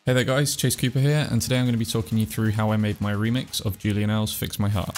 Hey there guys, Chase Cooper here, and today I'm going to be talking you through how I made my remix of Julian L's Fix My Heart.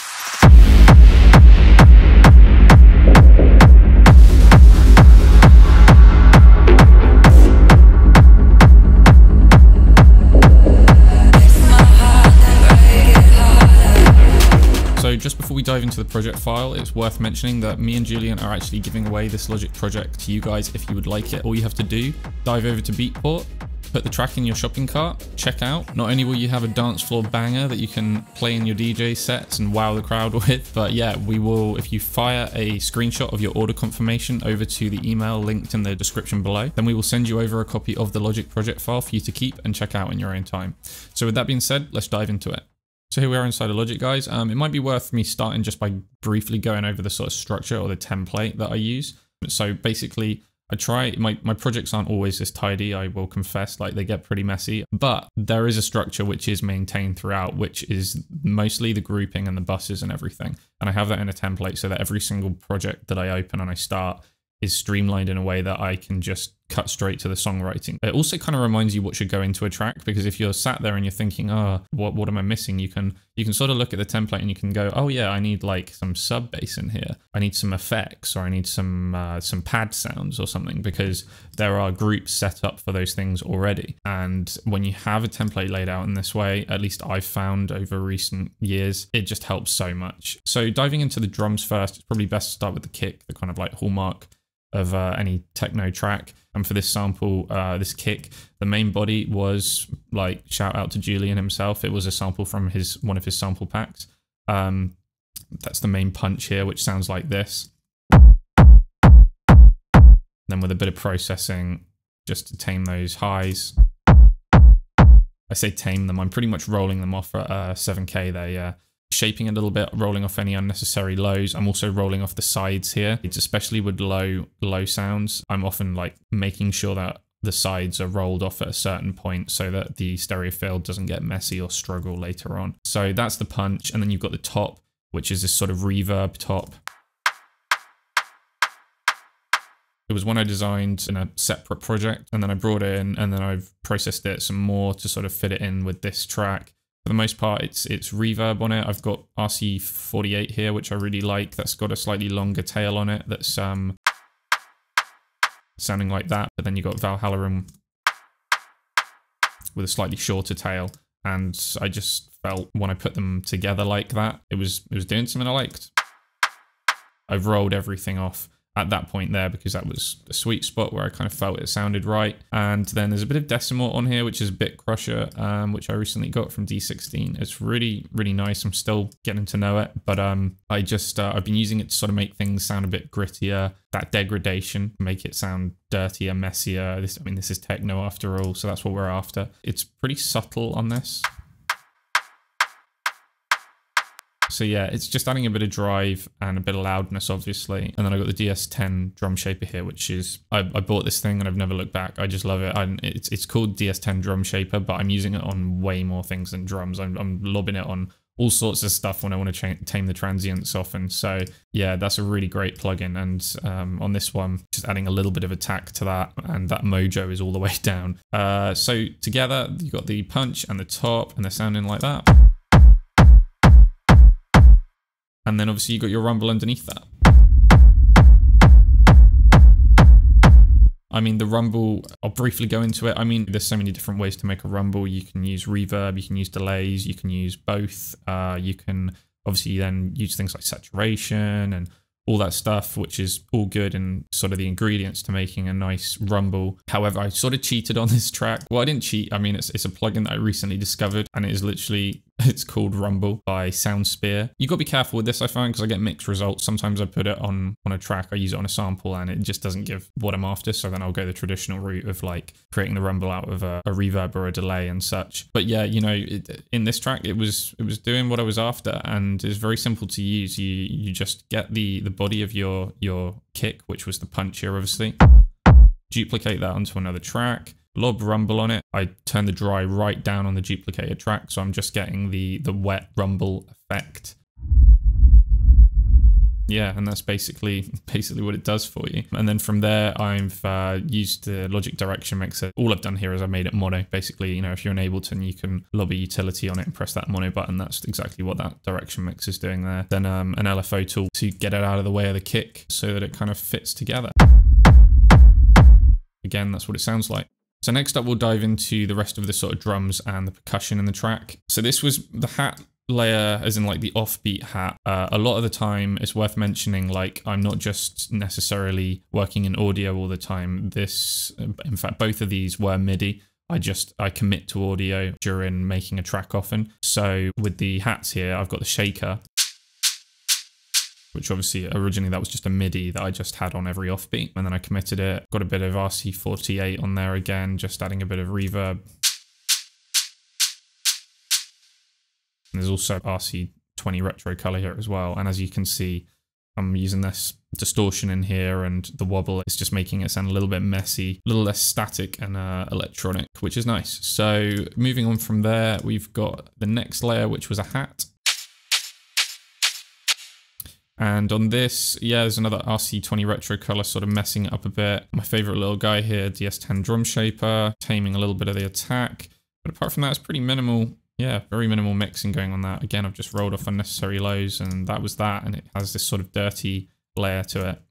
So just before we dive into the project file, it's worth mentioning that me and Julian are actually giving away this Logic project to you guys if you would like it. All you have to do, dive over to Beatport, put the track in your shopping cart, check out. Not only will you have a dance floor banger that you can play in your DJ sets and wow the crowd with, but yeah, we will, if you fire a screenshot of your order confirmation over to the email linked in the description below, then we will send you over a copy of the Logic project file for you to keep and check out in your own time. So with that being said, let's dive into it. So here we are inside of Logic, guys. It might be worth me starting just by briefly going over the sort of structure or the template that I use. So basically, I try, my projects aren't always this tidy, I will confess, like they get pretty messy, but there is a structure which is maintained throughout, which is mostly the grouping and the buses and everything. And I have that in a template so that every single project that I open and I start is streamlined in a way that I can just cut straight to the songwriting. It also kind of reminds you what should go into a track, because if you're sat there and you're thinking, oh, what am I missing? You can sort of look at the template and you can go, oh yeah, I need like some sub bass in here. I need some effects, or I need some pad sounds or something, because there are groups set up for those things already. And when you have a template laid out in this way, at least I've found over recent years, it just helps so much. So diving into the drums first, it's probably best to start with the kick, the kind of like hallmark of any techno track. And for this sample, this kick, the main body was like, shout out to Julian himself. It was a sample from one of his sample packs. That's the main punch here, which sounds like this. Then with a bit of processing, just to tame those highs. I say tame them, I'm pretty much rolling them off at 7K there, yeah. Shaping a little bit, rolling off any unnecessary lows. I'm also rolling off the sides here. It's especially with low sounds. I'm often like making sure that the sides are rolled off at a certain point so that the stereo field doesn't get messy or struggle later on. So that's the punch. And then you've got the top, which is this sort of reverb top. It was one I designed in a separate project, and then I brought it in and then I've processed it some more to sort of fit it in with this track. For the most part, it's reverb on it. I've got RC48 here, which I really like. That's got a slightly longer tail on it. That's sounding like that. But then you've got Valhalla with a slightly shorter tail. And I just felt when I put them together like that, it was doing something I liked. I've rolled everything off at that point there, because that was a sweet spot where I kind of felt it sounded right. And then there's a bit of Decimal on here, which is Bit Crusher, which I recently got from D16. It's really, really nice. I'm still getting to know it, but I've been using it to sort of make things sound a bit grittier, that degradation, make it sound dirtier, messier. This is techno after all, so that's what we're after. It's pretty subtle on this. So yeah, it's just adding a bit of drive and a bit of loudness, obviously. And then I got the DS10 drum shaper here, which is, I bought this thing and I've never looked back. I just love it. It's called DS10 drum shaper, but I'm using it on way more things than drums. I'm lobbing it on all sorts of stuff when I want to tame the transients often. So yeah, that's a really great plugin. And on this one, just adding a little bit of attack to that, and that mojo is all the way down. So together, you got the punch and the top, and they're sounding like that. And then obviously you got your rumble underneath that. I mean, the rumble, I'll briefly go into it. I mean, there's so many different ways to make a rumble. You can use reverb, you can use delays, you can use both. You can obviously then use things like saturation and all that stuff, which is all good and sort of the ingredients to making a nice rumble. However, I sort of cheated on this track. Well, I didn't cheat. I mean, it's a plugin that I recently discovered, and it is literally, it's called Rumble by Soundspear. You got to be careful with this, I find, because I get mixed results. Sometimes I put it on a track, I use it on a sample, and it just doesn't give what I'm after. So then I'll go the traditional route of like creating the rumble out of a reverb or a delay and such. But yeah, you know, in this track, it was doing what I was after, and it's very simple to use. You just get the body of your kick, which was the punch here, obviously. Duplicate that onto another track. Lob rumble on it. I turn the dry right down on the duplicated track, so I'm just getting the wet rumble effect. yeah, and that's basically what it does for you. And then from there, I've used the Logic direction mixer. All I've done here is I made it mono. Basically, you know, if you're in Ableton, you can lobby utility on it and press that mono button. That's exactly what that direction mix is doing there. Then an LFO tool to get it out of the way of the kick so that it kind of fits together. Again, that's what it sounds like. So next up, we'll dive into the rest of the sort of drums and the percussion in the track. So this was the hat layer, as in like the offbeat hat. A lot of the time, it's worth mentioning, like, I'm not just necessarily working in audio all the time. This, in fact, both of these were MIDI. I commit to audio during making a track often. So with the hats here, I've got the shaker, which obviously originally that was just a MIDI that I just had on every offbeat, and then I committed it. Got a bit of RC48 on there again, just adding a bit of reverb. And there's also RC20 retro color here as well. And as you can see, I'm using this distortion in here, and the wobble is just making it sound a little bit messy, a little less static and electronic, which is nice. So moving on from there, we've got the next layer, which was a hat. And on this, yeah, there's another RC20 retro color sort of messing it up a bit. My favorite little guy here, DS10 drum shaper, taming a little bit of the attack. But apart from that, it's pretty minimal. Yeah, very minimal mixing going on that. Again, I've just rolled off unnecessary lows, and that was that. And it has this sort of dirty layer to it.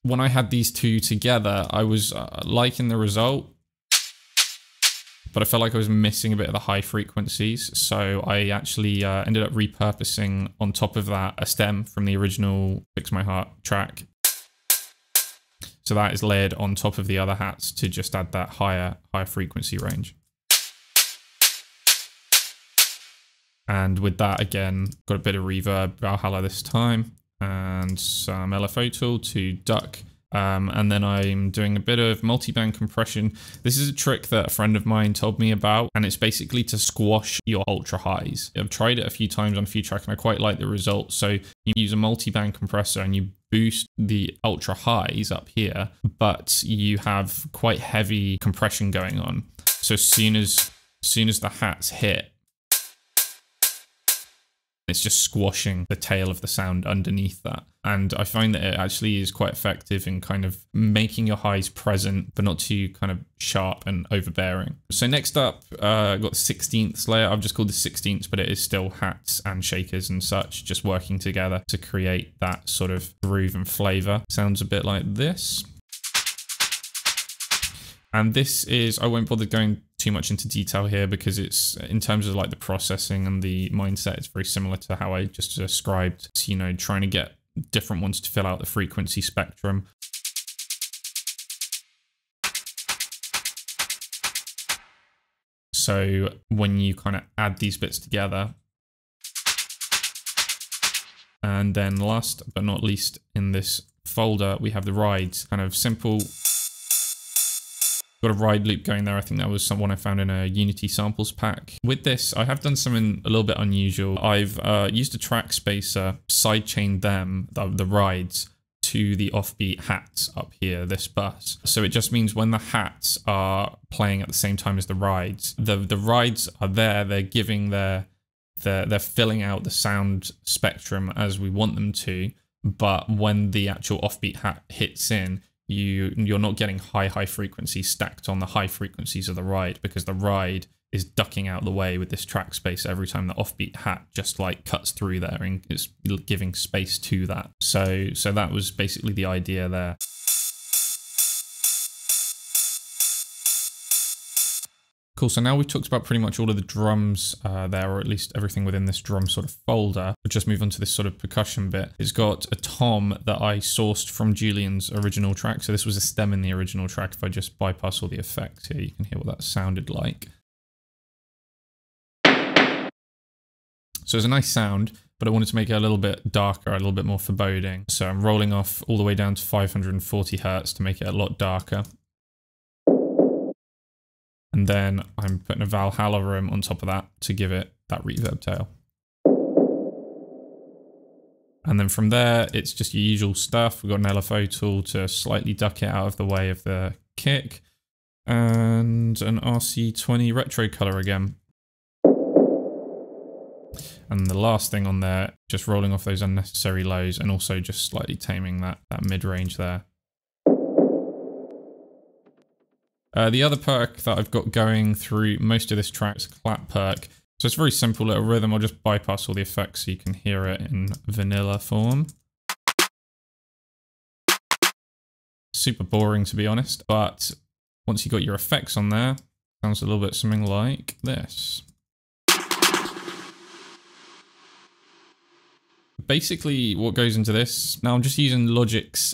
When I had these two together, I was liking the result, but I felt like I was missing a bit of the high frequencies. So I actually ended up repurposing on top of that a stem from the original Fix My Heart track. So that is layered on top of the other hats to just add that higher frequency range. And with that, again, got a bit of reverb, Valhalla this time, and some LFO tool to duck. And then I'm doing a bit of multi-band compression. This is a trick that a friend of mine told me about, and it's basically to squash your ultra highs. I've tried it a few times on a few tracks, and I quite like the results. So you use a multi-band compressor and you boost the ultra highs up here, but you have quite heavy compression going on. So as soon as the hats hit, it's just squashing the tail of the sound underneath that. And I find that it actually is quite effective in kind of making your highs present, but not too kind of sharp and overbearing. So next up, I've got the 16th layer. I've just called the 16th, but it is still hats and shakers and such, just working together to create that sort of groove and flavor. Sounds a bit like this. And this is, I won't bother going too much into detail here because it's, in terms of like the processing and the mindset, it's very similar to how I just described. So, you know, trying to get different ones to fill out the frequency spectrum. So when you kind of add these bits together, and then last but not least in this folder, we have the rides, kind of simple. Got a ride loop going there. I think that was someone I found in a Unity samples pack. With this, I have done something a little bit unusual. I've used a track spacer, sidechained them, the rides, to the offbeat hats up here, this bus. So it just means when the hats are playing at the same time as the rides are there, they're giving they're filling out the sound spectrum as we want them to. But when the actual offbeat hat hits in, you're not getting high frequencies stacked on the high frequencies of the ride, because the ride is ducking out the way with this track space every time the offbeat hat just like cuts through there, and it's giving space to that. So that was basically the idea there. Cool, so now we've talked about pretty much all of the drums there, or at least everything within this drum sort of folder. We'll just move on to this sort of percussion bit. It's got a tom that I sourced from Julian's original track. So this was a stem in the original track. If I just bypass all the effects here, you can hear what that sounded like. So it's a nice sound, but I wanted to make it a little bit darker, a little bit more foreboding. So I'm rolling off all the way down to 540 Hertz to make it a lot darker. And then I'm putting a Valhalla room on top of that to give it that reverb tail. And then from there, it's just your usual stuff. We've got an LFO tool to slightly duck it out of the way of the kick. And an RC20 retro color again. And the last thing on there, just rolling off those unnecessary lows and also just slightly taming that mid-range there. The other perk that I've got going through most of this track is clap perk. So it's a very simple little rhythm. I'll just bypass all the effects so you can hear it in vanilla form. Super boring, to be honest, but once you got your effects on there, sounds a little bit something like this. Basically, what goes into this, now I'm just using Logic's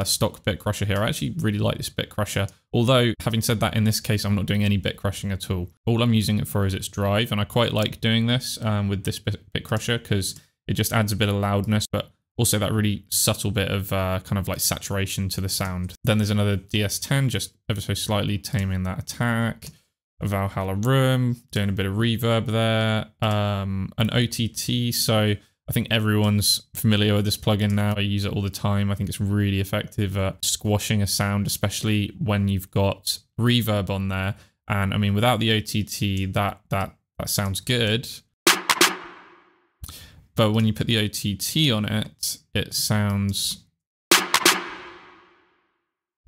stock bit crusher here. I actually really like this bit crusher, although having said that, in this case, I'm not doing any bit crushing at all. All I'm using it for is its drive, and I quite like doing this with this bit crusher because it just adds a bit of loudness, but also that really subtle bit of kind of like saturation to the sound. Then there's another DS10, just ever so slightly taming that attack. A Valhalla Room, doing a bit of reverb there. An OTT, so I think everyone's familiar with this plugin now. I use it all the time. I think it's really effective at squashing a sound, especially when you've got reverb on there. And I mean, without the OTT, that sounds good. But when you put the OTT on it, it sounds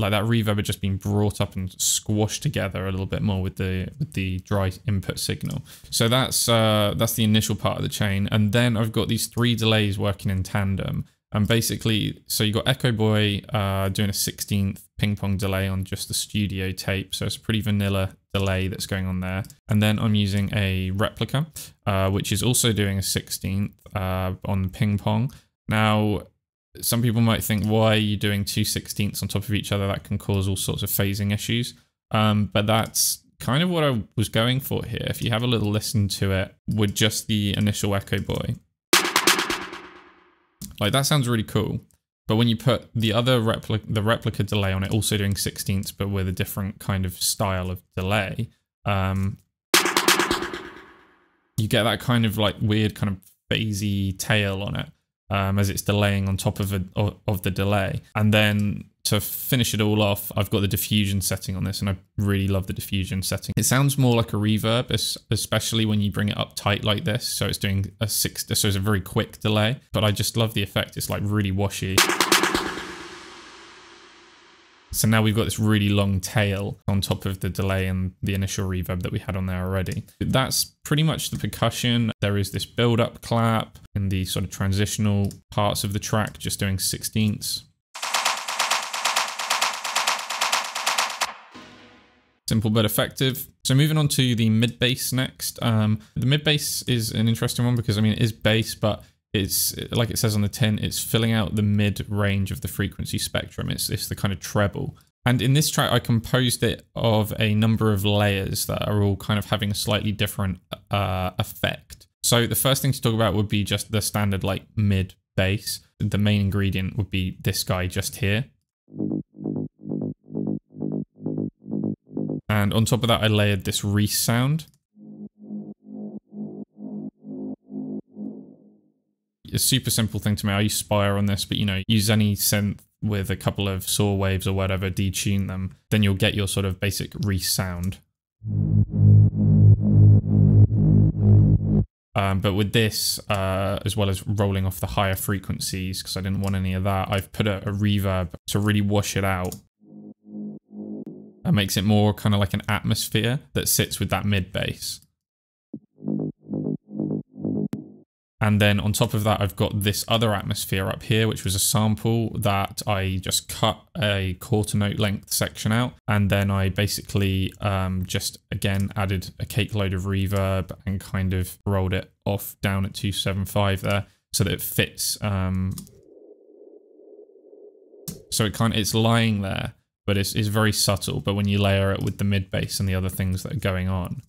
like that reverb had just been brought up and squashed together a little bit more with the dry input signal. So that's the initial part of the chain, and then I've got these 3 delays working in tandem. And basically, so you got Echo Boy doing a 16th ping pong delay on just the studio tape, so it's a pretty vanilla delay that's going on there. And then I'm using a replica, which is also doing a 16th on the ping pong. Now, some people might think, why are you doing 2 16ths on top of each other? That can cause all sorts of phasing issues. But that's kind of what I was going for here. If you have a little listen to it with just the initial Echo Boy, like that sounds really cool. But when you put the other replica delay on it, also doing 16ths, but with a different kind of style of delay, you get that kind of like weird kind of phasey tail on it. As it's delaying on top of the delay. And then to finish it all off, I've got the diffusion setting on this, and I really love the diffusion setting. It sounds more like a reverb, especially when you bring it up tight like this. So it's doing a so it's a very quick delay, but I just love the effect. It's like really washy. So now we've got this really long tail on top of the delay and the initial reverb that we had on there already. That's pretty much the percussion. There is this build-up clap in the sort of transitional parts of the track, just doing 16ths. Simple but effective. So moving on to the mid bass next. The mid bass is an interesting one because I mean it is bass, but it's like it says on the tin, it's filling out the mid range of the frequency spectrum. It's the kind of treble. And in this track, I composed it of a number of layers that are all kind of having a slightly different effect. So the first thing to talk about would be just the standard like mid bass. The main ingredient would be this guy just here. And on top of that, I layered this Reese sound. A super simple thing to me. I use Spire on this, but you know, use any synth with a couple of saw waves or whatever, detune them, then you'll get your sort of basic Reese sound. But with this, as well as rolling off the higher frequencies, because I didn't want any of that, I've put a reverb to really wash it out. It makes it more kind of like an atmosphere that sits with that mid bass. And then on top of that, I've got this other atmosphere up here, which was a sample that I just cut a quarter note length section out. And then I basically just, again, added a cake load of reverb and kind of rolled it off down at 275 there so that it fits. So it's lying there, but it's very subtle. But when you layer it with the mid bass and the other things that are going on,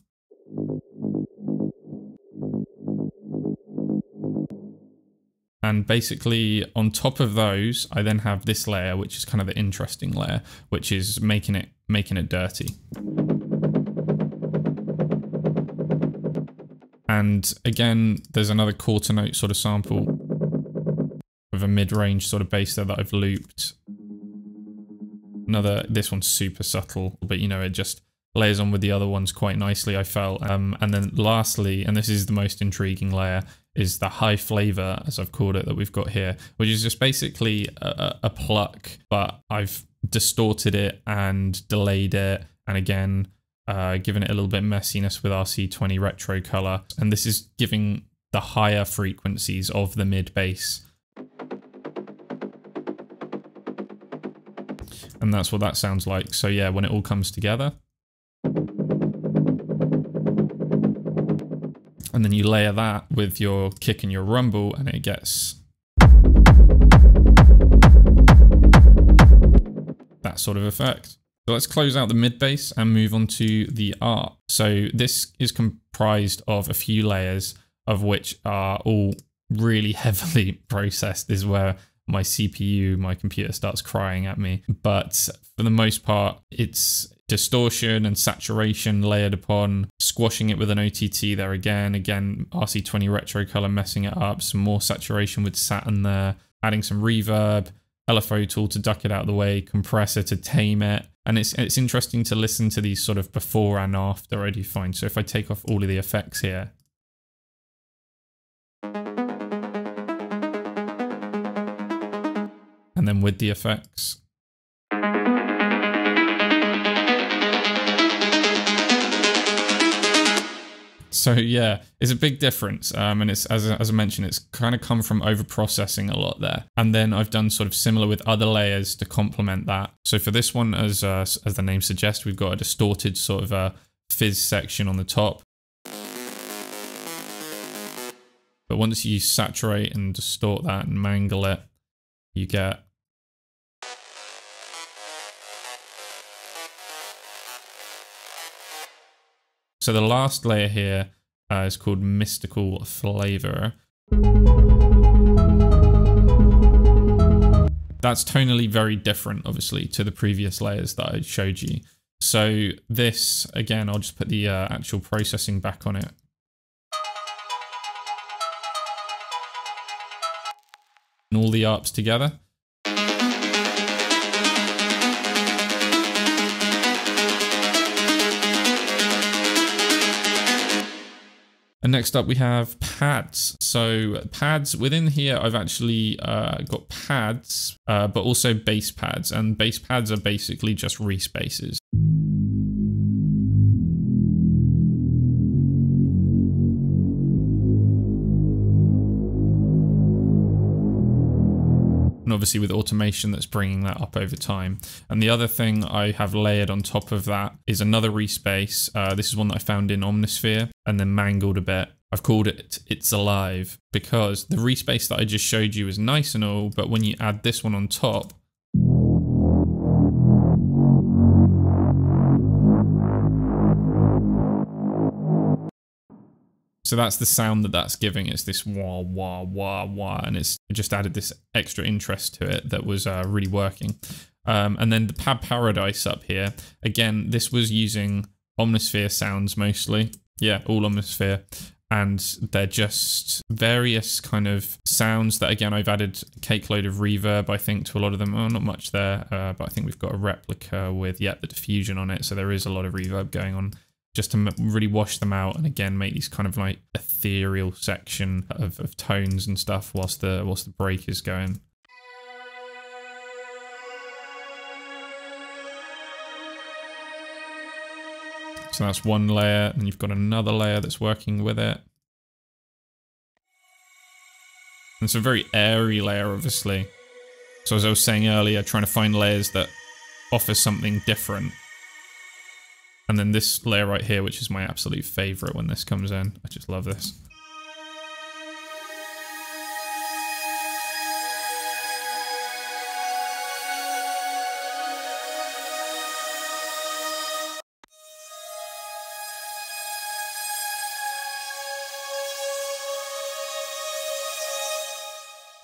and basically on top of those, I then have this layer, which is kind of the interesting layer, which is making it dirty. And again, there's another quarter note sort of sample with a mid-range sort of bass there that I've looped. This one's super subtle, but you know, it just layers on with the other ones quite nicely, I felt. And then lastly, and this is the most intriguing layer, is the high flavor, as I've called it, that we've got here, which is just basically a pluck, but I've distorted it and delayed it, and again, given it a little bit messiness with RC20 retro color. And this is giving the higher frequencies of the mid bass. And that's what that sounds like. So yeah, when it all comes together. And then you layer that with your kick and your rumble, and it gets that sort of effect. So let's close out the mid bass and move on to the art. So this is comprised of a few layers, of which are all really heavily processed. This is where my CPU, my computer, starts crying at me. But for the most part, it's distortion and saturation layered upon, squashing it with an OTT there again RC20 retro color messing it up, some more saturation with Saturn there, adding some reverb, LFO tool to duck it out of the way, compressor to tame it. And it's interesting to listen to these sort of before and after, I do find. So if I take off all of the effects here, and then with the effects, so yeah, it's a big difference, and it's as I mentioned, it's kind of come from over processing a lot there. And then I've done sort of similar with other layers to complement that. So for this one, as the name suggests, we've got a distorted sort of a fizz section on the top. But once you saturate and distort that and mangle it, you get so the last layer here is called Mystical Flavor. That's tonally very different, obviously, to the previous layers that I showed you. So this, again, I'll just put the actual processing back on it. And all the ARPs together. And next up we have pads. So pads within here, I've actually got pads, but also bass pads. And bass pads are basically just respaces. And obviously with automation, that's bringing that up over time. And the other thing I have layered on top of that is another respace. This is one that I found in Omnisphere and then mangled a bit. I've called it It's Alive, because the respace that I just showed you is nice and all, but when you add this one on top, so that's the sound that that's giving. It's this wah, wah, wah, wah, and it just added this extra interest to it that was really working. And then the Pad Paradise up here, again, this was using Omnisphere sounds mostly. Yeah, all Omnisphere. And they're just various kind of sounds that, again, I've added a cake load of reverb, I think, to a lot of them. Oh, not much there, but I think we've got a replica with, yeah, the diffusion on it. So there is a lot of reverb going on, just to really wash them out and again make these kind of like ethereal section of tones and stuff whilst the break is going. So that's one layer, and you've got another layer that's working with it. And it's a very airy layer, obviously. So as I was saying earlier, trying to find layers that offer something different. And then this layer right here, which is my absolute favorite when this comes in. I just love this.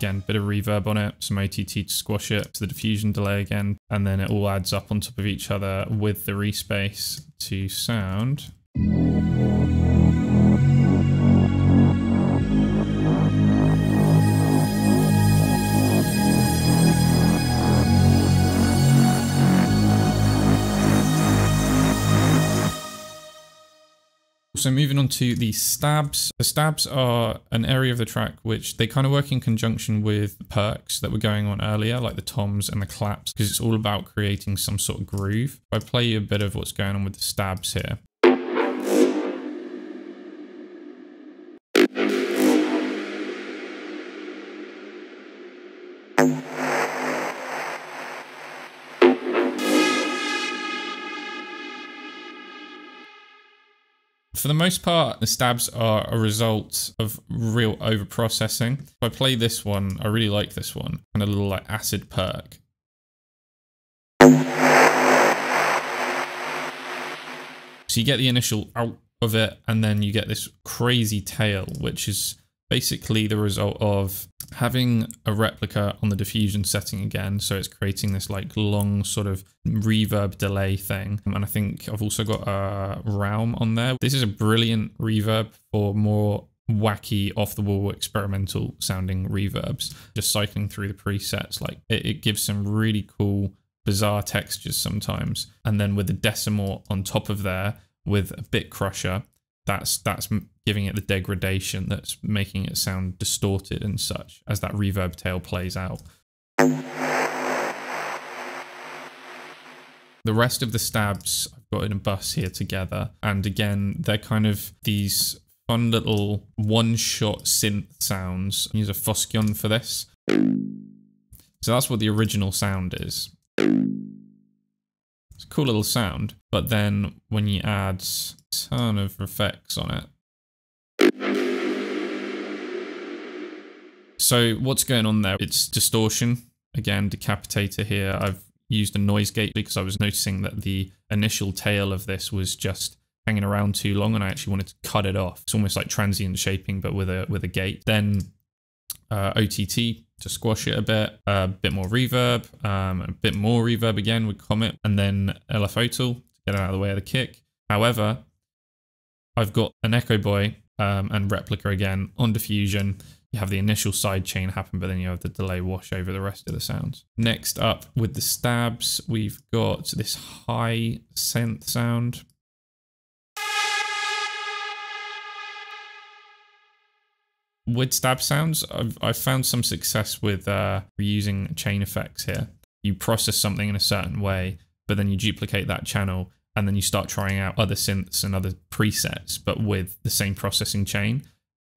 Again, bit of reverb on it, some OTT to squash it, to the diffusion delay again, and then it all adds up on top of each other with the respace to sound. So moving on to the stabs. The stabs are an area of the track which they kind of work in conjunction with the perks that were going on earlier, like the toms and the claps, because it's all about creating some sort of groove. I'll play you a bit of what's going on with the stabs here. For the most part, the stabs are a result of real overprocessing. If I play this one, I really like this one, and a little like acid perk. So you get the initial out of it, and then you get this crazy tail, which is basically the result of having a replica on the diffusion setting again. So it's creating this like long sort of reverb delay thing. And I think I've also got a realm on there. This is a brilliant reverb for more wacky, off the wall, experimental sounding reverbs. Just cycling through the presets, like it gives some really cool, bizarre textures sometimes. And then with the decimal on top of there with a bit crusher, that's giving it the degradation that's making it sound distorted and such as that reverb tail plays out. The rest of the stabs I've got in a bus here together, and again they're kind of these fun little one-shot synth sounds. I use a Foscion for this. So that's what the original sound is. It's a cool little sound, but then when you add a ton of effects on it. So what's going on there? It's distortion. Again, decapitator here. I've used a noise gate because I was noticing that the initial tail of this was just hanging around too long and I actually wanted to cut it off. It's almost like transient shaping, but with a gate. Then OTT to squash it a bit more reverb, a bit more reverb again with Comet, and then LFOTL to get it out of the way of the kick. However, I've got an Echo Boy and replica again on diffusion. You have the initial side chain happen, but then you have the delay wash over the rest of the sounds. Next up with the stabs, we've got this high synth sound. With stab sounds, I've found some success with reusing chain effects here. You process something in a certain way, but then you duplicate that channel, and then you start trying out other synths and other presets, but with the same processing chain.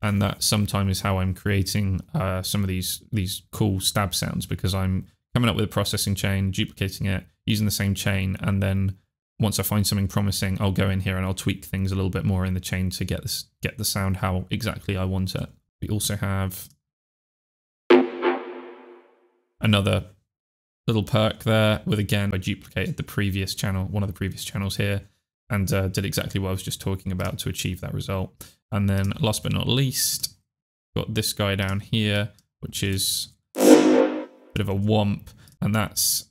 And that sometimes is how I'm creating some of these cool stab sounds, because I'm coming up with a processing chain, duplicating it, using the same chain, and then once I find something promising, I'll go in here and I'll tweak things a little bit more in the chain to get the sound how exactly I want it. We also have another little perk there with, again, I duplicated the previous channel, one of the previous channels here, and did exactly what I was just talking about to achieve that result. And then last but not least, got this guy down here, which is a bit of a womp, and that's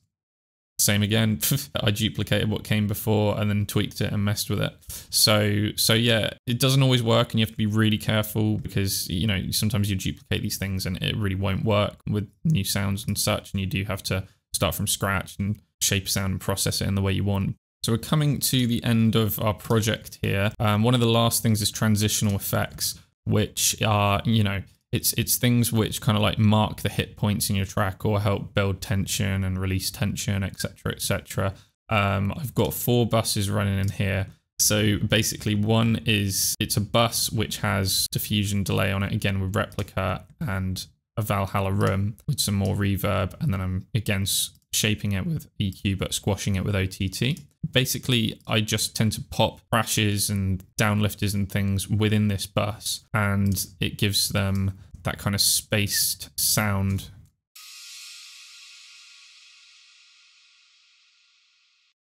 same again. I duplicated what came before and then tweaked it and messed with it. So yeah, it doesn't always work, and you have to be really careful because, you know, sometimes you duplicate these things and it really won't work with new sounds and such, and you do have to start from scratch and shape a sound and process it in the way you want. So we're coming to the end of our project here. One of the last things is transitional effects, which are, you know, it's things which kind of like mark the hit points in your track or help build tension and release tension, etc., etc. I've got 4 buses running in here. So basically one is, it's a bus which has diffusion delay on it, again with replica and a Valhalla room with some more reverb, and then I'm again shaping it with EQ but squashing it with OTT. Basically, I just tend to pop crashes and downlifters and things within this bus, and it gives them that kind of spaced sound.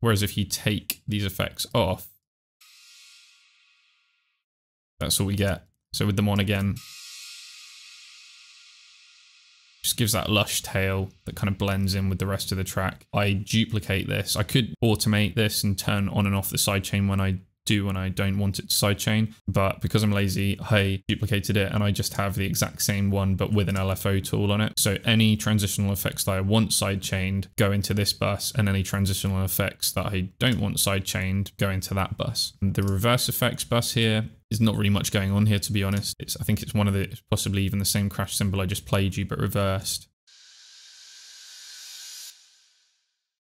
Whereas if you take these effects off, that's all we get. So with them on again, just gives that lush tail that kind of blends in with the rest of the track. I duplicate this. I could automate this and turn on and off the sidechain when I do when I don't want it to sidechain. But because I'm lazy, I duplicated it and I just have the exact same one, but with an LFO tool on it. So any transitional effects that I want sidechained go into this bus, and any transitional effects that I don't want sidechained go into that bus. And the reverse effects bus here is not really much going on here, to be honest. I think it's one of the, possibly even the same crash cymbal I just played you, but reversed.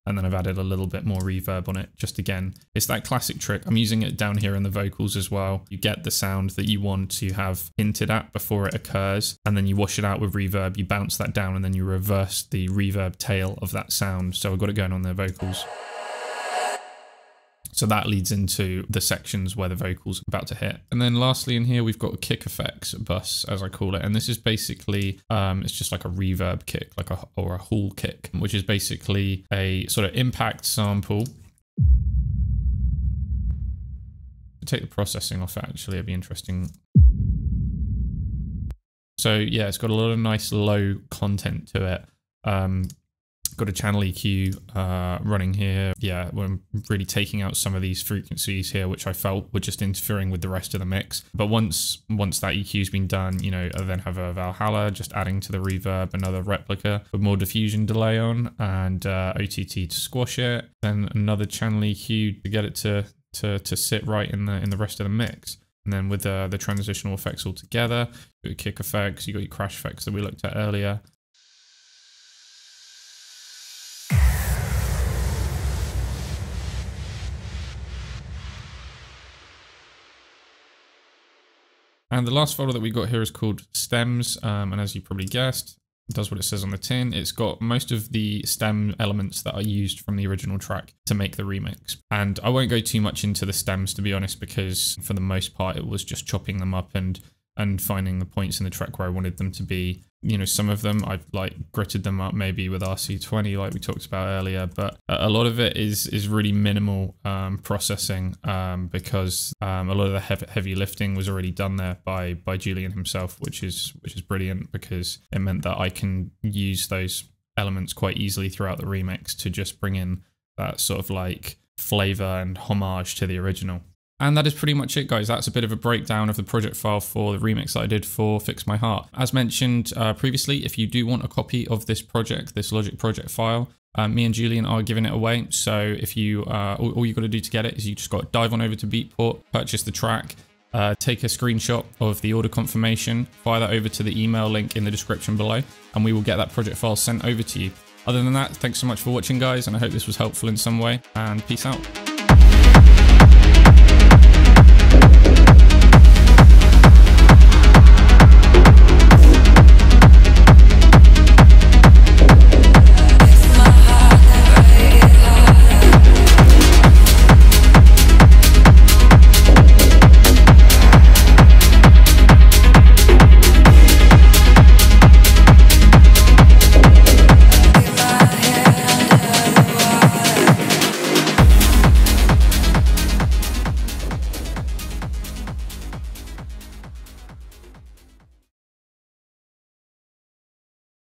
And then I've added a little bit more reverb on it. Just again, it's that classic trick. I'm using it down here in the vocals as well. You get the sound that you want to have hinted at before it occurs, and then you wash it out with reverb, you bounce that down, and then you reverse the reverb tail of that sound. So I've got it going on the vocals. So that leads into the sections where the vocal's about to hit. And then lastly in here, we've got a kick effects bus, as I call it. And this is basically, it's just like a reverb kick, or a hall kick, which is basically a sort of impact sample. To take the processing off, actually, it'd be interesting. So yeah, it's got a lot of nice low content to it. Got a channel EQ running here. Yeah, we're really taking out some of these frequencies here, which I felt were just interfering with the rest of the mix. But once that EQ's been done, you know, I then have a Valhalla just adding to the reverb, another replica with more diffusion delay on, and OTT to squash it. Then another channel EQ to get it to sit right in the rest of the mix. And then with the transitional effects all together, your kick effects, you got your crash effects that we looked at earlier. And the last folder that we got here is called stems, and as you probably guessed, it does what it says on the tin. It's got most of the stem elements that are used from the original track to make the remix. And I won't go too much into the stems, to be honest, because for the most part it was just chopping them up and finding the points in the track where I wanted them to be. You know, some of them I've like gritted them up maybe with RC20 like we talked about earlier, but a lot of it is really minimal processing because a lot of the heavy lifting was already done there by Julian himself, which is brilliant, because it meant that I can use those elements quite easily throughout the remix to just bring in that sort of like flavor and homage to the original. And that is pretty much it, guys. That's a bit of a breakdown of the project file for the remix that I did for Fix My Heart. As mentioned previously, if you do want a copy of this project, this Logic project file, me and Julian are giving it away. So if you, all you got to do to get it is you just got to dive on over to Beatport, purchase the track, take a screenshot of the order confirmation, fire that over to the email link in the description below, and we will get that project file sent over to you. Other than that, thanks so much for watching, guys, and I hope this was helpful in some way, and peace out.